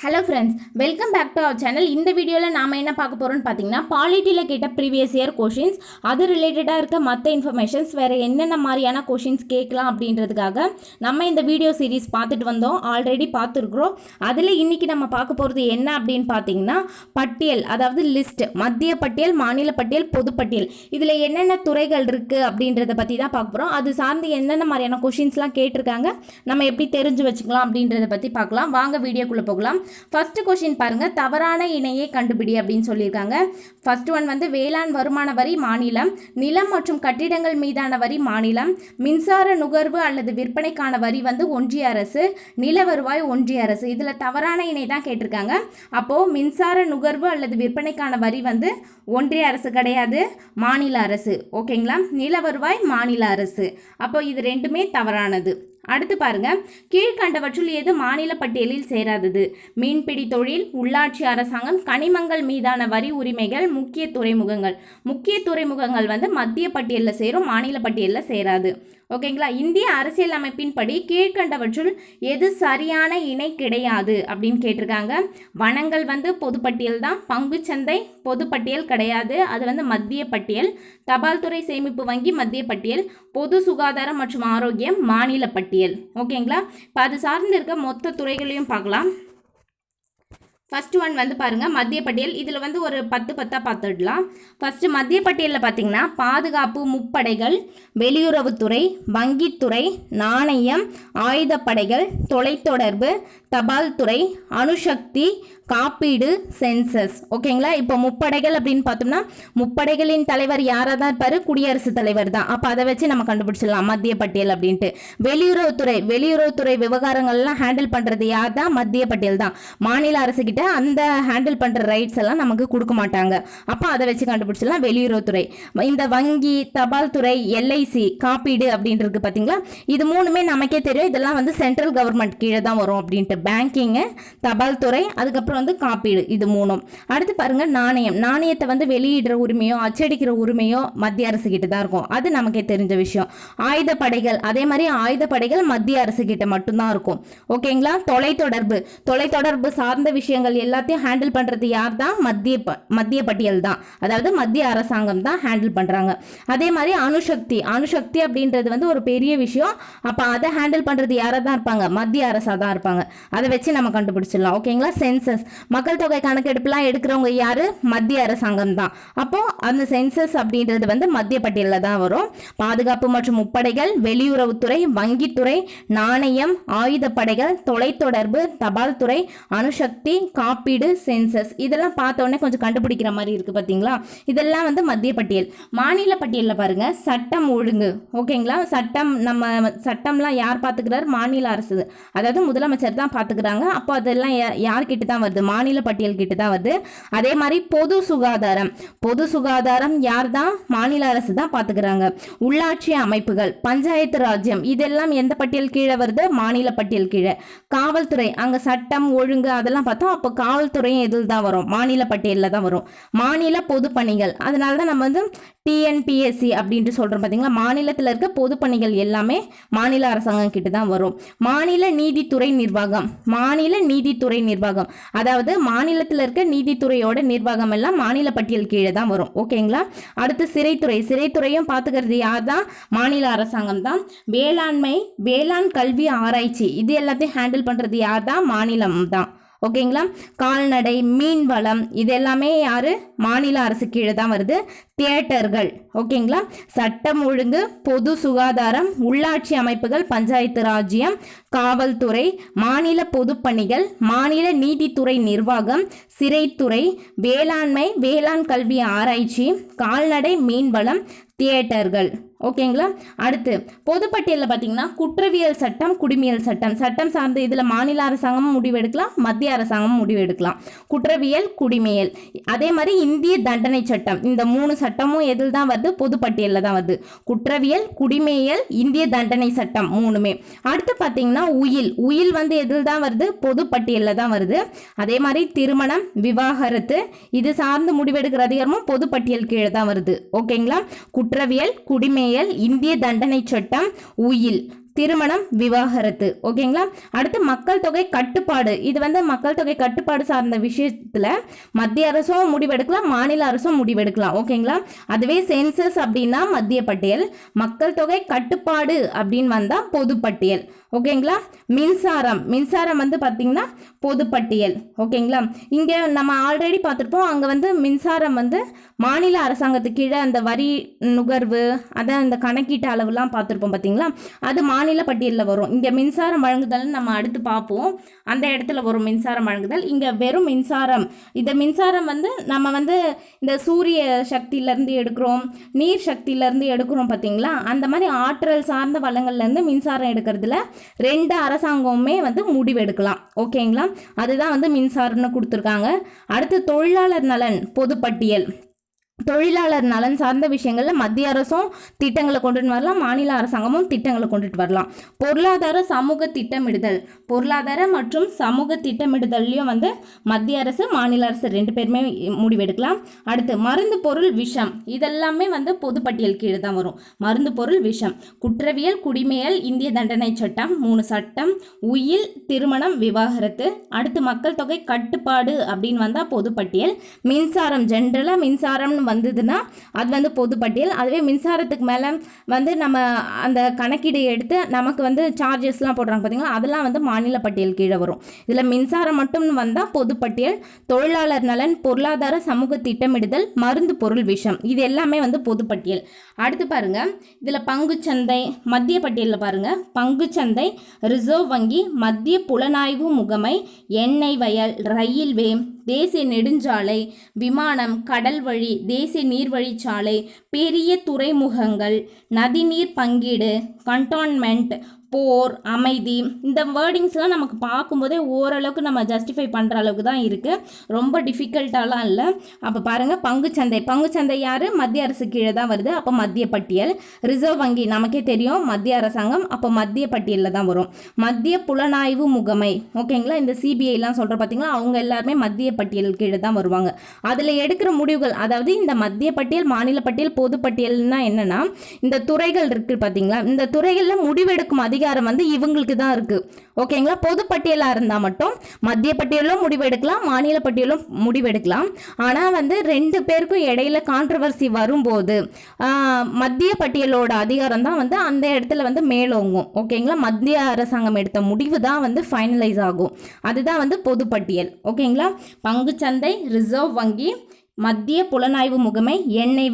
Hello friends, welcome back to our channel. இந்த வீடியோவில் நாம் என்ன பார்க்க போகிறோம்னு பார்த்தீங்கன்னா, பாலிட்டியில் கேட்ட ப்ரீவியஸ் இயர் கொஷின்ஸ், அது ரிலேட்டடாக இருக்க மற்ற இன்ஃபர்மேஷன்ஸ், வேறு என்னென்ன மாதிரியான கொஷின்ஸ் கேட்கலாம் அப்படின்றதுக்காக நம்ம இந்த வீடியோ சீரீஸ் பார்த்துட்டு வந்தோம். ஆல்ரெடி பார்த்துருக்குறோம். அதில் இன்றைக்கி நம்ம பார்க்க போகிறது என்ன அப்படின்னு பார்த்தீங்கன்னா, பட்டியல், அதாவது லிஸ்ட், மத்திய பட்டியல், மாநில பட்டியல், பொதுப்பட்டியல், இதில் என்னென்ன துறைகள் இருக்குது அப்படின்றத பற்றி தான் பார்க்க போகிறோம். அது சார்ந்து என்னென்ன மாதிரியான கொஷின்ஸ்லாம் கேட்டிருக்காங்க, நம்ம எப்படி தெரிஞ்சு வச்சுக்கலாம் அப்படின்றத பற்றி பார்க்கலாம். வாங்க வீடியோக்குள்ளே போகலாம். ஃபர்ஸ்ட் கொஸ்டின் பாருங்க, தவறான இணையை கண்டுபிடி அப்படின்னு சொல்லியிருக்காங்க. ஃபர்ஸ்ட் ஒன் வந்து வேளாண் வருமான வரி மாநிலம், நிலம் மற்றும் கட்டிடங்கள் மீதான வரி மாநிலம், மின்சார நுகர்வு அல்லது விற்பனைக்கான வரி வந்து ஒன்றிய அரசு, நில வருவாய் ஒன்றிய அரசு. இதில் தவறான இணை தான் கேட்டிருக்காங்க. அப்போது மின்சார நுகர்வு அல்லது விற்பனைக்கான வரி வந்து ஒன்றிய அரசு கிடையாது, மாநில அரசு. ஓகேங்களா? நில வருவாய் மாநில அரசு. அப்போ இது ரெண்டுமே தவறானது. அடுத்து பாருங்க, கீழ்கண்டவற்றுள் எது மாநில பட்டியலில் சேராதது? மீன்பிடி தொழில், உள்ளாட்சி அரசாங்கம், கனிமங்கள் மீதான வரி உரிமைகள், முக்கிய துறைமுகங்கள். முக்கிய துறைமுகங்கள் வந்து மத்திய பட்டியலில் சேரும், மாநில பட்டியலில் சேராது. ஓகேங்களா? இந்திய அரசியல் அமைப்பின்படி கீழ்கண்டவற்றுள் எது சரியான இணை கிடையாது அப்படின்னு கேட்டிருக்காங்க. வனங்கள் வந்து பொதுப்பட்டியல் தான், பங்குச்சந்தை பொதுப்பட்டியல் கிடையாது, அது வந்து மத்திய பட்டியல். தபால் துறை சேமிப்பு வங்கி மத்திய பட்டியல். பொது சுகாதாரம் மற்றும் ஆரோக்கியம் மாநில பட்டியல். ஓகேங்களா? இப்போ அது சார்ந்து இருக்க மொத்த துறைகளையும் பார்க்கலாம். ஃபர்ஸ்ட் ஒன் வந்து பாருங்கள், மத்திய பட்டியல். இதில் வந்து ஒரு 10 பார்த்துடலாம். ஃபஸ்ட்டு மத்திய பட்டியலில் பார்த்தீங்கன்னா, பாதுகாப்பு, முப்படைகள், வெளியுறவுத்துறை, வங்கித்துறை, நாணயம், ஆயுதப்படைகள், தொலைத்தொடர்பு, தபால் துறை, அணுசக்தி, காப்பீடு, சென்சஸ். ஓகேங்களா? இப்போ முப்படைகள் அப்படின்னு பார்த்தோம்னா, முப்படைகளின் தலைவர் யாராக தான் இருப்பார்? குடியரசுத் தலைவர் தான். அப்போ அதை வச்சு நம்ம கண்டுபிடிச்சிடலாம் மத்திய பட்டியல் அப்படின்ட்டு. வெளியுறவுத்துறை விவகாரங்கள்லாம் ஹேண்டில் பண்ணுறது யார் தான்? மத்திய பட்டியல் தான். மாநில அரசுகிட்ட அந்த ஹேண்டில் பண்ணுற ரைட்ஸ் எல்லாம் நமக்கு கொடுக்க மாட்டாங்க. அப்போ அதை வச்சு கண்டுபிடிச்சிடலாம் வெளியுறவுத்துறை. இந்த வங்கி, தபால் துறை, எல்ஐசி, காப்பீடு அப்படின்றது பார்த்தீங்களா, இது மூணுமே நமக்கே தெரியும். இதெல்லாம் வந்து சென்ட்ரல் கவர்மெண்ட் கீழே தான் வரும் அப்படின்ட்டு. பேங்கிங்கு, தபால் துறை, அதுக்கப்புறம் வந்து காப்பீடு, இது மூணும். அடுத்து பாருங்க, நாணயத்தை வந்து வெளியிடுற உரிமையோ அச்சடிக்கிற உரிமையோ மத்திய அரசு கிட்ட தான் இருக்கும். அது நமக்கே தெரிஞ்ச விஷயம். ஆயுதப்படைகள், அதே மாதிரி ஆயுதப்படைகள் மத்திய அரசு கிட்ட மட்டும்தான் இருக்கும். ஓகேங்களா? தொலைத்தொடர்பு சார்ந்த விஷயங்கள் எல்லாத்தையும் ஹேண்டில் பண்றது யார் தான்? மத்திய பட்டியல் தான், அதாவது மத்திய அரசாங்கம் தான் ஹேண்டில் பண்றாங்க. அதே மாதிரி அணுசக்தி அப்படின்றது வந்து ஒரு பெரிய விஷயம். அப்ப அதை ஹேண்டில் பண்றது யாரா தான் இருப்பாங்க? மத்திய அரசா தான் இருப்பாங்க. அதை வச்சு நம்ம கண்டுபிடிச்சிடலாம். ஓகேங்களா? சென்சஸ், மக்கள் தொகை கணக்கெடுப்புலாம் எடுக்கிறவங்க யாரு? மத்திய அரசாங்கம் தான். அப்போ அந்த சென்சஸ் அப்படின்றது வந்து மத்திய பட்டியலில் தான் வரும். பாதுகாப்பு மற்றும் முப்படைகள், வெளியுறவுத்துறை, வங்கித்துறை, நாணயம், ஆயுதப்படைகள், தொலைத்தொடர்பு, தபால் துறை, அணுசக்தி, காப்பீடு, சென்சஸ், இதெல்லாம் பார்த்த உடனே கொஞ்சம் கண்டுபிடிக்கிற மாதிரி இருக்கு பார்த்தீங்களா? இதெல்லாம் வந்து மத்திய பட்டியல். மாநில பட்டியலில் பாருங்க, சட்டம் ஒழுங்கு. ஓகேங்களா? சட்டம்லாம் யார் பார்த்துக்கிறார்? மாநில அரசு, அதாவது முதலமைச்சர் தான் பார்த்துக்கிறாங்க. அப்போ அதெல்லாம் யார்கிட்ட தான் வருது? மாநில பட்டியல் கிட்ட தான் வருது. அதே மாதிரி பொது சுகாதாரம் யார் தான்? மாநில அரசு தான் பார்த்துக்கிறாங்க. உள்ளாட்சி அமைப்புகள், பஞ்சாயத்து ராஜ்யம், இதெல்லாம் எந்த பட்டியல் கீழே வருது? மாநில பட்டியல் கீழே. காவல்துறை, அங்கே சட்டம் ஒழுங்கு அதெல்லாம் பார்த்தோம். அப்போ காவல்துறையும் எதில் தான் வரும்? மாநில பட்டியலில் தான் வரும். மாநில பொது பணிகள், அதனால தான் நம்ம வந்து டிஎன்பிஎஸ்சி அப்படின்ட்டு சொல்கிறோம் பார்த்தீங்களா? மாநிலத்தில் இருக்க பொது பணிகள் எல்லாமே மாநில அரசாங்கம் கிட்ட தான் வரும். மாநில நீதித்துறை நிர்வாகம், அதாவது மாநிலத்தில் இருக்க நீதித்துறையோட நிர்வாகம் எல்லாம் மாநில பட்டியல் கீழே தான் வரும். ஓகேங்களா? அடுத்து சிறைத்துறையும் பார்த்துக்கிறது யார் தான்? மாநில அரசாங்கம் தான். வேளாண் கல்வி ஆராய்ச்சி, இது எல்லாத்தையும் ஹேண்டில் பண்ணுறது யார் தான்? மாநிலம் தான். ஓகேங்களா? கால்நடை, மீன் வளம், இது எல்லாமே யாரு? மாநில அரசு கீழே தான் வருது. தியேட்டர்கள், ஓகேங்களா? சட்டம் ஒழுங்கு, பொது சுகாதாரம், உள்ளாட்சி அமைப்புகள், பஞ்சாயத்து ராஜ்யம், காவல்துறை, மாநில பொதுப்பணிகள், மாநில நீதித்துறை நிர்வாகம், சிறைத்துறை, வேளாண் கல்வி ஆராய்ச்சி, கால்நடை, மீன்வளம், தியேட்டர்கள். ஓகேங்களா? அடுத்து பொதுப்பட்டியலில் பார்த்தீங்கன்னா, குற்றவியல் சட்டம், குடிமையல் சட்டம் சார்ந்து இதில் மாநில அரசாங்கமும் முடிவெடுக்கலாம், மத்திய அரசாங்கமும் முடிவெடுக்கலாம். குற்றவியல், குடிமையல். அதே மாதிரி இந்திய தண்டனை சட்டம், இந்த 3 சட்டமும் எதில் தான் வருது? பொதுப்பட்டியலில் தான் வருது. குற்றவியல், குடிமையல், இந்திய தண்டனை சட்டம் 3மே. அடுத்து பார்த்தீங்கன்னா, உயில் வந்து எதில் தான் வருது? பொதுப்பட்டியலில் தான் வருது. அதே மாதிரி திருமணம், விவாகரத்து, இது சார்ந்து முடிவெடுக்கிற அதிகாரமும் பொதுப்பட்டியல் கீழே தான் வருது. ஓகேங்களா? குற்றவியல், குடிமையல், இந்திய தண்டனை சட்டம், உயில், திருமணம், விவாகரத்து. ஓகேங்களா. அடுத்து மக்கள் தொகை கட்டுப்பாடு. இது வந்து மக்கள் தொகை கட்டுப்பாடு சார்ந்த விஷயத்தில் மத்திய அரசும் முடிவெடுக்கலாம், மாநில அரசும் முடிவெடுக்கலாம். ஓகேங்களா. அதுவே சென்சஸ் அப்படின்னா மத்திய பட்டியல், மக்கள் தொகை கட்டுப்பாடு அப்படின்னு வந்தால் பொதுப்பட்டியல். ஓகேங்களா. மின்சாரம் வந்து பார்த்தீங்கன்னா பொதுப்பட்டியல். ஓகேங்களா. இங்கே நம்ம ஆல்ரெடி பார்த்துருப்போம், அங்கே வந்து மின்சாரம் வந்து மாநில அரசாங்கத்துக்கு கீழே அந்த வரி நுகர்வு, அதான் இந்த கணக்கீட்டு அளவுலாம் பார்த்துருப்போம் பார்த்தீங்களா, அது மாநில பட்டியலில் வரும். இங்கே மின்சாரம் வழங்குதல்னு நம்ம அடுத்து பார்ப்போம், அந்த இடத்துல வரும் மின்சாரம் வழங்குதல். இங்கே வெறும் மின்சாரம். இந்த மின்சாரம் வந்து நம்ம வந்து இந்த சூரிய சக்தியிலேருந்து எடுக்கிறோம், நீர் சக்தியிலேருந்து எடுக்கிறோம் பார்த்தீங்களா, அந்த மாதிரி ஆற்றல் சார்ந்த வளங்கள்லேருந்து மின்சாரம் எடுக்கிறதுல 2 அரசாங்கமுமே வந்து முடிவெடுக்கலாம். ஓகேங்களா. அதுதான் வந்து மின்சாரம்னு கொடுத்துருக்காங்க. அடுத்து தொழிலாளர் நலன் பொதுப்பட்டியல். தொழிலாளர் நலன் சார்ந்த விஷயங்களில் மத்திய அரசும் திட்டங்களை கொண்டுட்டு வரலாம், மாநில அரசாங்கமும் திட்டங்களை கொண்டுட்டு வரலாம். பொருளாதார சமூக திட்டமிடுதல். பொருளாதார மற்றும் சமூக திட்டமிடுதல்லையும் வந்து மத்திய அரசு, மாநில அரசு 2 பேருமே முடிவெடுக்கலாம். அடுத்து மருந்து, பொருள், விஷம். இதெல்லாமே வந்து பொதுப்பட்டியல் கீழே தான் வரும். மருந்து, பொருள், விஷம். குற்றவியல், குடிமையல், இந்திய தண்டனை சட்டம், 3 சட்டம், உயில், திருமணம், விவாகரத்து. அடுத்து மக்கள் தொகை கட்டுப்பாடு அப்படின்னு வந்தால் பொதுப்பட்டியல். மின்சாரம், ஜென்ரலாக மின்சாரம்னு வந்ததுன்னா அது வந்து பொதுப்பட்டியல். அதுவே மின்சாரத்துக்கு மேலே வந்து நம்ம அந்த கணக்கீடு எடுத்து நமக்கு வந்து சார்ஜஸ்லாம் போடுறாங்க பார்த்தீங்களா, அதெல்லாம் வந்து மாநில பட்டியல் கீழே வரும். இதில் மின்சாரம் மட்டும் வந்தால் பொதுப்பட்டியல். தொழிலாளர் நலன், பொருளாதார சமூக திட்டமிடுதல், மருந்து, பொருள், விஷம், இது எல்லாமே வந்து பொதுப்பட்டியல். அடுத்து பாருங்க, இதில் பங்குச்சந்தை மத்திய பட்டியலில் பாருங்க, பங்குச்சந்தை, ரிசர்வ் வங்கி, மத்திய புலனாய்வு முகமை, எண்ணெய் வயல், ரயில்வே, தேசிய நெடுஞ்சாலை, விமானம், கடல் வழி, தேசிய நீர்வழிச்சாலை, பெரிய துறைமுகங்கள், நதிநீர் பங்கீடு, கண்டான்மெண்ட், போர், அமைதி. இந்த வேர்டிங்ஸ்லாம் நமக்கு பார்க்கும்போதே ஓரளவுக்கு நம்ம ஜஸ்டிஃபை பண்ணுற அளவுக்கு தான் இருக்குது, ரொம்ப டிஃபிகல்ட்டாலாம் இல்லை. அப்போ பாருங்கள், பங்குச்சந்தை யார்? மத்திய அரசு கீழே தான் வருது, அப்போ மத்திய பட்டியல். ரிசர்வ் வங்கி நமக்கே தெரியும் மத்திய அரசாங்கம், அப்போ மத்திய பட்டியலில் தான் வரும். மத்திய புலனாய்வு முகமை. ஓகேங்களா. இந்த சிபிஐலாம் சொல்கிற பார்த்தீங்களா, அவங்க எல்லாருமே மத்திய பட்டியல் கீழே தான் வருவாங்க. அதில் எடுக்கிற முடிவுகள், அதாவது இந்த மத்திய பட்டியல், மாநில பட்டியல், பொது பட்டியல்னா என்னென்னா, இந்த துறைகள் இருக்குது பார்த்தீங்களா, இந்த துறைகளில் முடிவெடுக்கும் அதிகாரம் வந்து இவங்களுக்கு தான் இருக்குது. ஓகேங்களா. பொது பட்டியலாக இருந்தால் மட்டும் மத்திய பட்டியலும் முடிவெடுக்கலாம், மாநில பட்டியலும் முடிவெடுக்கலாம். ஆனால் வந்து 2 பேருக்கும் இடையில கான்ட்ரவர்சி வரும்போது மத்திய பட்டியலோட அதிகாரம் தான் வந்து அந்த இடத்துல வந்து மேலோங்கும். ஓகேங்களா. மத்திய அரசாங்கம் எடுத்த முடிவு தான் வந்து ஃபைனலைஸ் ஆகும். அதுதான் வந்து பொது பட்டியல். ஓகேங்களா. பங்குச்சந்தை, ரிசர்வ் வங்கி, மத்திய புலனாய்வு முகமை, எண்ணெய்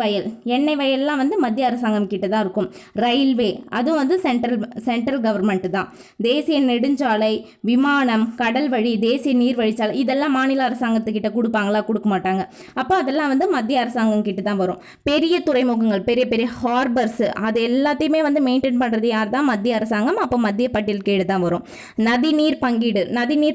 வயல்லாம் வந்து மத்திய அரசாங்கம் கிட்ட தான் இருக்கும். ரயில்வே, அதுவும் வந்து சென்ட்ரல் கவர்மெண்ட் தான். தேசிய நெடுஞ்சாலை, விமானம், கடல் வழி, தேசிய நீர்வழிச்சாலை, இதெல்லாம் மாநில அரசாங்கத்துக்கிட்ட கொடுப்பாங்களா? கொடுக்க மாட்டாங்க. அப்போ அதெல்லாம் வந்து மத்திய அரசாங்கம் கிட்ட தான் வரும். பெரிய துறைமுகங்கள், பெரிய பெரிய ஹார்பர்ஸ், அது எல்லாத்தையுமே வந்து மெயின்டைன் பண்ணுறது யார் தான்? மத்திய அரசாங்கம். அப்போ மத்திய பட்டியல் கீழே தான் வரும். நதிநீர்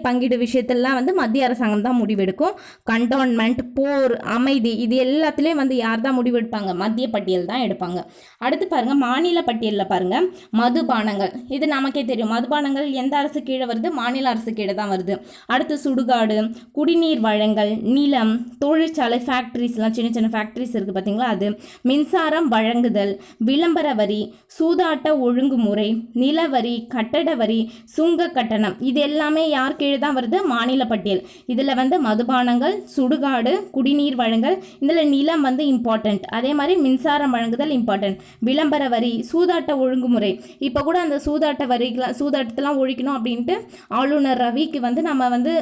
பங்கீடு விஷயத்தெல்லாம் வந்து மத்திய அரசாங்கம் தான் முடிவெடுக்கும். கண்டான்மெண்ட், போர், அமைதி, இது எல்லாத்துலேயும் வந்து யார் தான் முடிவெடுப்பாங்க? மத்திய பட்டியல் தான் எடுப்பாங்க. அடுத்து பாருங்க, மாநில பட்டியலில் பாருங்க, மதுபானங்கள். இது நமக்கே தெரியும், மதுபானங்கள் எந்த அரசு கீழே வருது? மாநில அரசு கீழே தான் வருது. அடுத்து சுடுகாடு, குடிநீர் வழங்கல், நிலம், தொழிற்சாலை, ஃபேக்ட்ரிஸ்லாம், சின்ன சின்ன ஃபேக்ட்ரிஸ் இருக்குது பார்த்தீங்களா, அது. மின்சாரம் வழங்குதல், விளம்பர வரி, சூதாட்ட ஒழுங்குமுறை, நிலவரி, கட்டட வரி, சுங்க கட்டணம், இது எல்லாமே யார் கீழே தான் வருது? மாநில பட்டியல். இதில் வந்து மதுபானங்கள், சுடுகாடு, குடிநீர் வழங்கல், இதில் நிலம் வந்து இம்பார்ட்டன்ட். அதே மாதிரி மின்சாரம் வழங்குதல் இம்பார்ட்டன்ட். விளம்பர வரி, சூதாட்ட ஒழுங்குமுறை. இப்போ கூட அந்த சூதாட்டத்தெல்லாம் ஒழிக்கணும் அப்படின்ட்டு ஆளுநர் ரவிக்கு வந்து நம்ம வந்து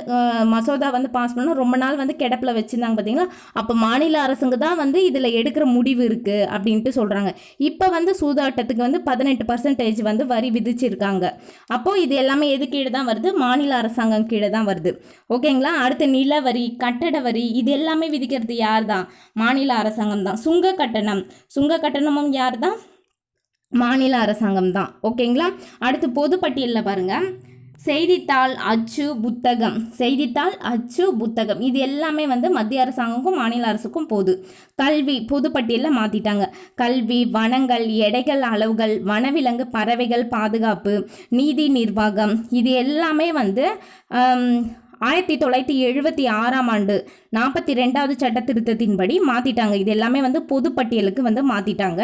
மசோதா வந்து பாஸ் பண்ணோம். ரொம்ப நாள் வந்து கிடப்பில் வச்சுருந்தாங்க பார்த்தீங்களா. அப்போ மாநில அரசுங்க தான் வந்து இதில் எடுக்கிற முடிவு இருக்குது அப்படின்ட்டு சொல்கிறாங்க. இப்போ வந்து சூதாட்டத்துக்கு வந்து 18% வந்து வரி விதிச்சிருக்காங்க. அப்போது இது எல்லாமே எது கீழே தான் வருது? மாநில அரசாங்கம் கீழே தான் வருது. ஓகேங்களா. அடுத்து நிலவரி, கட்டட வரி, இது எல்லாமே விதிக்கிறது யார் தான்? மாநில அரசாங்கம் தான். சுங்க கட்டணமும் யார் தான்? மாநில அரசாங்கம் தான். ஓகேங்களா. அடுத்து பொது பட்டியலில் பாருங்க, செய்தித்தாள், அச்சு, புத்தகம், இது எல்லாமே வந்து மத்திய அரசாங்கமுக்கும் மாநில அரசுக்கும் போது. கல்வி பொது பட்டியலில் மாற்றிட்டாங்க. கல்வி, வனங்கள், எடைகள், அளவுகள், வனவிலங்கு, பறவைகள் பாதுகாப்பு, நீதி நிர்வாகம், இது எல்லாமே வந்து 1976ஆம் ஆண்டு 42வது சட்ட திருத்தத்தின்படி மாற்றிட்டாங்க. இது எல்லாமே வந்து பொதுப்பட்டியலுக்கு வந்து மாற்றிட்டாங்க.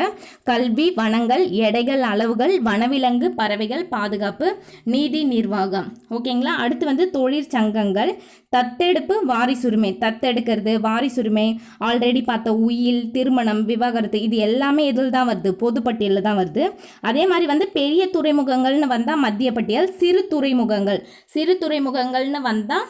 கல்வி, வனங்கள், எடைகள், அளவுகள், வனவிலங்கு, பறவைகள் பாதுகாப்பு, நீதி நிர்வாகம். ஓகேங்களா. அடுத்து வந்து தொழிற்சங்கங்கள், தத்தெடுப்பு, வாரிசுரிமை. தத்தெடுக்கிறது, வாரிசுரிமை, ஆல்ரெடி பார்த்த உயில், திருமணம், விவாகரத்து, இது எல்லாமே இதில் தான் வருது, பொதுப்பட்டியலில் தான் வருது. அதே மாதிரி வந்து பெரிய துறைமுகங்கள்னு வந்தால் மத்திய பட்டியல், சிறு துறைமுகங்கள்னு வந்தால்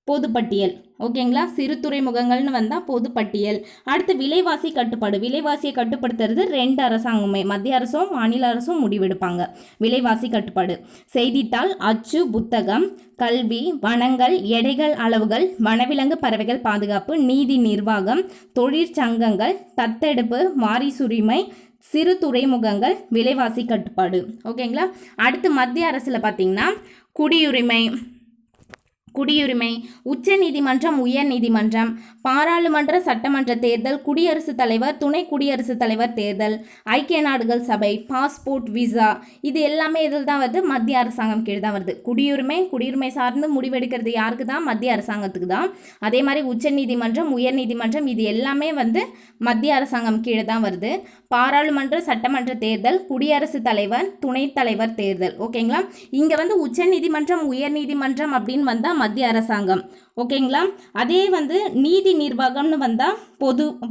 பொதுப்பட்டியல். ஓகேங்களா. சிறு துறைமுகங்கள்னு வந்தால் பொதுப்பட்டியல். அடுத்து விலைவாசி கட்டுப்பாடு. விலைவாசியை கட்டுப்படுத்துறது 2 அரசாங்கமே, மத்திய அரசும் மாநில அரசும் முடிவெடுப்பாங்க. விலைவாசி கட்டுப்பாடு. செய்தித்தாள், அச்சு, புத்தகம், கல்வி, வனங்கள், எடைகள், அளவுகள், வனவிலங்கு, பறவைகள் பாதுகாப்பு, நீதி நிர்வாகம், தொழிற்சங்கங்கள், தத்தெடுப்பு, வாரிசுரிமை, சிறு துறைமுகங்கள், விலைவாசி கட்டுப்பாடு. ஓகேங்களா. அடுத்து மத்திய அரசில் பார்த்தீங்கன்னா குடியுரிமை, உச்ச நீதிமன்றம், உயர் நீதிமன்றம், பாராளுமன்ற சட்டமன்ற தேர்தல், குடியரசுத் தலைவர், துணை குடியரசுத் தலைவர் தேர்தல், ஐக்கிய நாடுகள் சபை, பாஸ்போர்ட், விசா, இது எல்லாமே இதில் தான் வருது, மத்திய அரசாங்கம் கீழே தான் வருது. குடியுரிமை சார்ந்து முடிவெடுக்கிறது யாருக்கு தான்? மத்திய அரசாங்கத்துக்கு தான். அதே மாதிரி உச்ச நீதிமன்றம், உயர் நீதிமன்றம், இது எல்லாமே வந்து மத்திய அரசாங்கம் கீழே தான் வருது. பாராளுமன்ற சட்டமன்ற தேர்தல், குடியரசுத் தலைவர், துணைத் தலைவர் தேர்தல். ஓகேங்களா. இங்கே வந்து உச்ச நீதிமன்றம், உயர் நீதிமன்றம் அப்படின்னு வந்தால் மத்திய அரசாங்கம். ஓகேங்களா. அதே வந்து நீதி நிர்வாகம்னு வந்தால்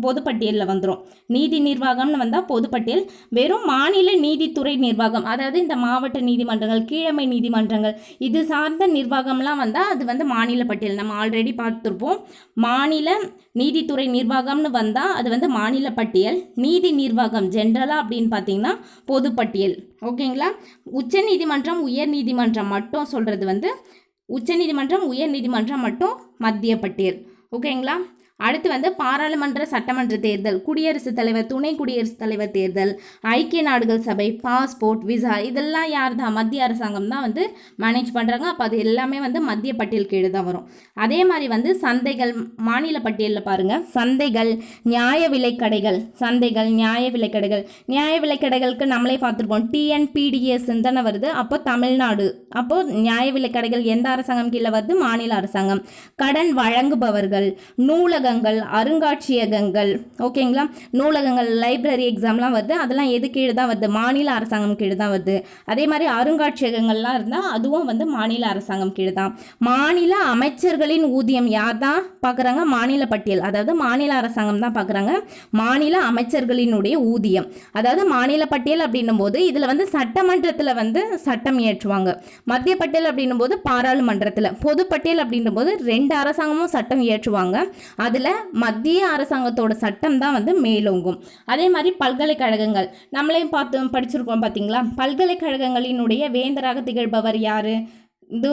பொதுப்பட்டியலில் வந்துடும். நீதி நிர்வாகம்னு வந்தால் பொதுப்பட்டியல். வெறும் மாநில நீதித்துறை நிர்வாகம், அதாவது இந்த மாவட்ட நீதிமன்றங்கள், கீழமை நீதிமன்றங்கள், இது சார்ந்த நிர்வாகம்லாம் வந்தால் அது வந்து மாநில பட்டியல். நம்ம ஆல்ரெடி பார்த்துருப்போம். மாநில நீதித்துறை நிர்வாகம்னு வந்தால் அது வந்து மாநில பட்டியல். நீதி நிர்வாகம் ஜென்ரலாக அப்படின்னு பார்த்தீங்கன்னா பொதுப்பட்டியல். ஓகேங்களா. உச்ச நீதிமன்றம், உயர் நீதிமன்றம் மட்டும் சொல்கிறது வந்து உச்சநீதிமன்றம், உயர் நீதிமன்றம் மட்டும் மத்திய பட்டியல். ஓகேங்களா. அடுத்து வந்து பாராளுமன்ற சட்டமன்ற தேர்தல், குடியரசுத் தலைவர், துணை குடியரசுத் தலைவர் தேர்தல், ஐக்கிய நாடுகள் சபை, பாஸ்போர்ட், விசா, இதெல்லாம் யார் தான்? மத்திய அரசாங்கம் தான் வந்து மேனேஜ் பண்ணுறாங்க. அப்போ அது எல்லாமே வந்து மத்திய பட்டியல் கீழே தான் வரும். அதே மாதிரி வந்து சந்தைகள், மாநில பட்டியலில் பாருங்கள். சந்தைகள், நியாய விலைக்கடைகள், நியாய விலைக்கடைகளுக்கு நம்மளே பார்த்துருப்போம், TNPDS தானே வருது. அப்போ தமிழ்நாடு. அப்போது நியாய விலைக்கடைகள் எந்த அரசாங்கம் கீழே வருது? மாநில அரசாங்கம். கடன் வழங்குபவர்கள், நூலகங்கள், அருங்காட்சியகங்கள். ஓகேங்களா. நூலகங்கள், லைப்ரரி எக்ஸாம்லாம் வருது, அதெல்லாம் எது கீழே தான் வருது? மாநில அரசாங்கம் கீழே தான் வருது. அதே மாதிரி அருங்காட்சியகங்கள்லாம் இருந்தால் அதுவும் வந்து மாநில அரசாங்கம் கீழே தான். மாநில அமைச்சர்களின் ஊதியம் யார் தான் பார்க்குறாங்க? மாநில பட்டியல், அதாவது மாநில அரசாங்கம் தான் பார்க்குறாங்க. மாநில அமைச்சர்களினுடைய ஊதியம், அதாவது மாநில பட்டியல் அப்படின்னும் போது இதில் வந்து சட்டமன்றத்தில் வந்து சட்டம் இயற்றுவாங்க. மத்திய பட்டியல் அப்படின்னும் போது பாராளுமன்றத்தில். பொதுப்பட்டியல் அப்படின்னும் போது 2 அரசாங்கமும் சட்டம் இயற்றுவாங்க. அதில் மத்திய அரசாங்கத்தோட சட்டம் தான் வந்து மேலோங்கும். அதே மாதிரி பல்கலைக்கழகங்கள் நம்மளே படிச்சிருக்கோம் பார்த்தீங்களா. பல்கலைக்கழகங்களினுடைய வேந்தராக திகழ்பவர் யார்? இது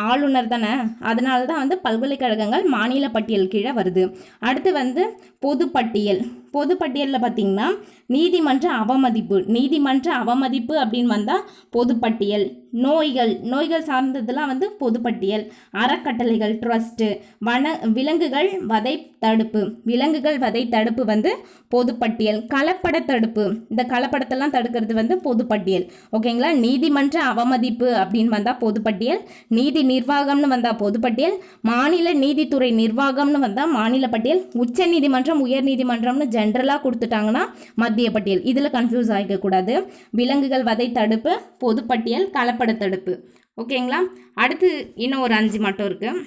ஆளுநர் தானே. அதனால தான் வந்து பல்கலைக்கழகங்கள் மாநில பட்டியல் கீழே வருது. அடுத்து வந்து பொதுப்பட்டியலில் பார்த்திங்கன்னா நீதிமன்ற அவமதிப்பு அப்படின்னு வந்தால் பொதுப்பட்டியல். நோய்கள் சார்ந்ததெல்லாம் வந்து பொதுப்பட்டியல். அறக்கட்டளைகள், ட்ரஸ்ட்டு, விலங்குகள் வதை தடுப்பு வந்து பொதுப்பட்டியல். கலப்பட தடுப்பு, இந்த கலப்படத்தெல்லாம் தடுக்கிறது வந்து பொதுப்பட்டியல். ஓகேங்களா. நீதிமன்ற அவமதிப்பு அப்படின்னு வந்தால் பொதுப்பட்டியல். நீதி நிர்வாகம்னு வந்தால் பொதுப்பட்டியல். மாநில நீதித்துறை நிர்வாகம்னு வந்தால் மாநில பட்டியல். உச்ச நீதிமன்றம், உயர் நீதிமன்றம்னு ஜென்ரலாக கொடுத்துட்டாங்கன்னா மத்திய பட்டியல். இதில் கன்ஃபியூஸ் ஆகிக்கக்கூடாது. விலங்குகள் வதை தடுப்பு பொதுப்பட்டியல், கலப்பட தடுப்பு. ஓகேங்களா. அடுத்து இன்னும் ஒரு 5 மட்டும் இருக்குது.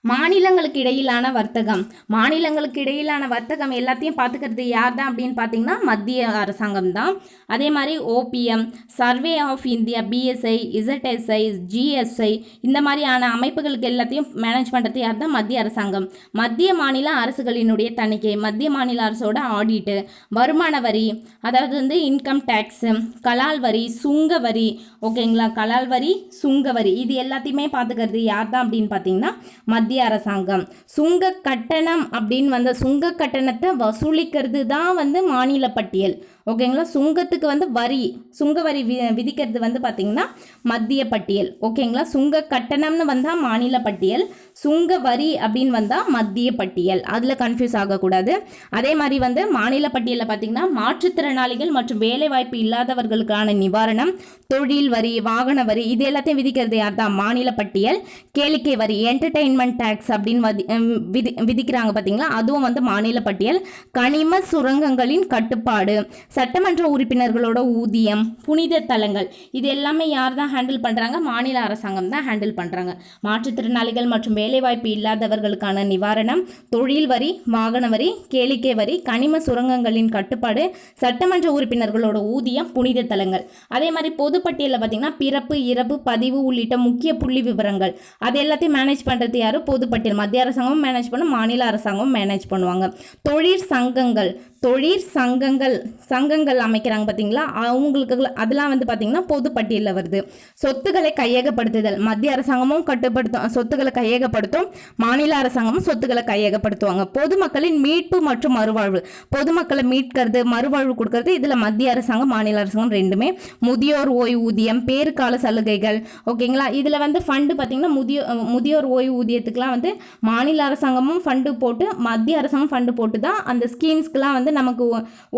மாநிலங்களுக்கு இடையிலான வர்த்தகம் எல்லாத்தையும் பார்த்துக்கிறது யார் தான் அப்படின்னு பார்த்தீங்கன்னா மத்திய அரசாங்கம் தான். அதே மாதிரி OPM, survey of India, BSI, ZSI, GSI, இந்த மாதிரியான அமைப்புகளுக்கு எல்லாத்தையும் மேனேஜ் பண்ணுறது யார் தான்? மத்திய அரசாங்கம். மத்திய மாநில அரசுகளினுடைய தணிக்கை, மத்திய மாநில அரசோட ஆடிட்டு, வருமான வரி, அதாவது வந்து இன்கம் டேக்ஸு, கலால் வரி, சுங்க வரி. ஓகேங்களா. கலால் வரி, சுங்க வரி, இது எல்லாத்தையுமே பார்த்துக்கிறது யார் தான் அப்படின்னு பார்த்தீங்கன்னா மத்திய அரசாங்கம். சுங்க கட்டணம் அப்படின்னு சுங்க கட்டணத்தை வசூலிக்கிறது தான் வந்து மாநில பட்டியல். ஓகேங்களா. சுங்கத்துக்கு வந்து சுங்க வரி விதிக்கிறது வந்து பார்த்திங்கன்னா மத்திய பட்டியல். ஓகேங்களா. சுங்க கட்டணம்னு வந்தால் மாநில பட்டியல், சுங்க வரி அப்படின்னு வந்தால் மத்திய பட்டியல். அதில் கன்ஃபியூஸ் ஆகக்கூடாது. அதே மாதிரி வந்து மாநில பட்டியலில் பார்த்திங்கன்னா மாற்றுத்திறனாளிகள் மற்றும் வேலைவாய்ப்பு இல்லாதவர்களுக்கான நிவாரணம், தொழில் வரி, வாகன வரி இது எல்லாத்தையும் விதிக்கிறது யார் தான்? மாநில பட்டியல். கேளிக்கை வரி, என்டர்டெயின்மெண்ட் டேக்ஸ் அப்படின்னு விதிக்கிறாங்க பார்த்தீங்களா, அதுவும் வந்து மாநில பட்டியல். கனிம சுரங்கங்களின் கட்டுப்பாடு, சட்டமன்ற உறுப்பினர்களோட ஊதியம், புனித தலங்கள் இது எல்லாமே யார் தான் ஹேண்டில் பண்ணுறாங்க? மாநில அரசாங்கம் தான் ஹேண்டில் பண்ணுறாங்க. மாற்றுத்திறனாளிகள் மற்றும் வேலைவாய்ப்பு இல்லாதவர்களுக்கான நிவாரணம், தொழில் வரி, வாகன வரி, கேளிக்கை வரி, கனிம சுரங்கங்களின் கட்டுப்பாடு, சட்டமன்ற உறுப்பினர்களோட ஊதியம், புனித தலங்கள். அதே மாதிரி பொதுப்பட்டியலில் பார்த்தீங்கன்னா பிறப்பு, இறப்பு, பதிவு உள்ளிட்ட முக்கிய புள்ளி விவரங்கள் அது எல்லாத்தையும் மேனேஜ் பண்ணுறது யார்? பொதுப்பட்டியல். மத்திய அரசாங்கமும் மேனேஜ் பண்ணும், மாநில அரசாங்கமும் மேனேஜ் பண்ணுவாங்க. சங்கங்கள் அமைக்கிறாங்க பார்த்தீங்களா, அவங்களுக்கு அதெல்லாம் வந்து பார்த்தீங்கன்னா பொதுப்பட்டியலில் வருது. சொத்துக்களை கையகப்படுத்துதல், மத்திய அரசாங்கமும் கட்டுப்படுத்தும், சொத்துக்களை கையகப்படுத்தும், மாநில அரசாங்கமும் சொத்துக்களை கையகப்படுத்துவாங்க. பொதுமக்களின் மீட்பு மற்றும் மறுவாழ்வு, பொதுமக்களை மீட்கிறது, மறுவாழ்வு கொடுக்கறது இதில் மத்திய அரசாங்கம் மாநில அரசாங்கம் ரெண்டுமே. முதியோர் ஓய்வூதியம், பேறுகால சலுகைகள். ஓகேங்களா. இதில் வந்து ஃபண்டு பார்த்தீங்கன்னா முதியோர் ஓய்வூதியத்துக்குலாம் வந்து மாநில அரசாங்கமும் ஃபண்டு போட்டு மத்திய அரசாங்கம் ஃபண்டு போட்டு தான் அந்த ஸ்கீம்ஸ்க்குலாம் வந்து நமக்கு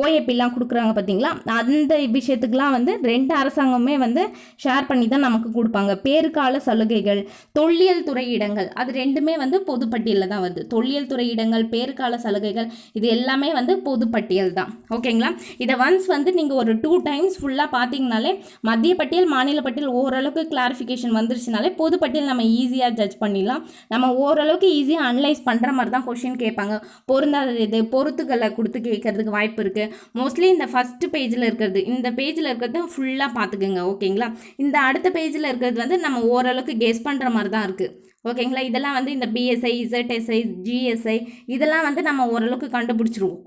ஓஏபிலாம் கொடுக்குறாங்க பார்த்தீங்களா, அந்த விஷயத்துக்குலாம் வந்து ரெண்டு அரசாங்கமே வந்து ஷேர் பண்ணி தான் நமக்கு கொடுப்பாங்க. பேறுகால சலுகைகள், தொல்லியல் துறை இடங்கள் அது ரெண்டுமே வந்து பொதுப்பட்டியலில் தான் வருது. தொல்லியல் துறை இடங்கள், பேறுகால சலுகைகள் இது எல்லாமே வந்து பொதுப்பட்டியல் தான். ஓகேங்களா. இதை ஒன்ஸ் வந்து நீங்கள் ஒரு 2 times ஃபுல்லாக பார்த்தீங்கனாலே மத்திய பட்டியல், மாநில பட்டியல் ஓரளவுக்கு கிளாரிஃபிகேஷன் வந்துருச்சுனாலே பொதுப்பட்டியல் நம்ம ஈஸியாக ஜட்ஜ் பண்ணிடலாம். நம்ம ஓரளவுக்கு ஈஸியாக அனலைஸ் பண்ணுற மாதிரி தான் கொஷின் கேட்பாங்க. பொருந்தாதது இது, பொறுத்துக்களை கொடுத்து கேட்கறதுக்கு வாய்ப்பு இருக்குது. மோஸ்ட்லி இந்த ஃபஸ்ட்டு பேஜில் இருக்கிறது, இந்த பேஜில் இருக்கிறது ஃபுல்லாக பார்த்துக்குங்க. ஓகேங்களா. இந்த அடுத்த பேஜில் இருக்கிறது வந்து நம்ம ஓரளவுக்கு கெஸ் பண்ணுற மாதிரி தான் இருக்குது. ஓகேங்களா. இதெல்லாம் வந்து இந்த பிஎஸ்ஐ, இசட்எஸ்ஐ, ஜிஎஸ்ஐ இதெல்லாம் வந்து நம்ம ஓரளவுக்கு கண்டுபிடிச்சிருவோம்.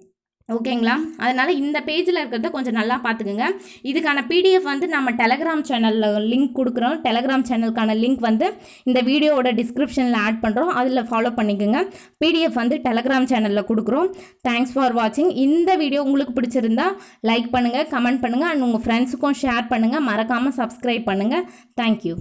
ஓகேங்களா. அதனால் இந்த பேஜில் இருக்கிறத கொஞ்சம் நல்லா பார்த்துக்குங்க. இதுக்கான பிடிஎஃப் வந்து நம்ம டெலகிராம் சேனலில் லிங்க் கொடுக்குறோம். டெலகிராம் சேனலுக்கான லிங்க் வந்து இந்த வீடியோவோட டிஸ்கிரிப்ஷனில் ஆட் பண்ணுறோம், அதில் ஃபாலோ பண்ணிக்கோங்க. பிடிஎஃப் வந்து டெலகிராம் சேனலில் கொடுக்குறோம். தேங்க்ஸ் ஃபார் வாட்சிங். இந்த வீடியோ உங்களுக்கு பிடிச்சிருந்தா லைக் பண்ணுங்கள், கமெண்ட் பண்ணுங்கள், அண்ட் உங்கள் ஃப்ரெண்ட்ஸுக்கும் ஷேர் பண்ணுங்கள். மறக்காமல் சப்ஸ்கிரைப் பண்ணுங்கள். தேங்க்யூ.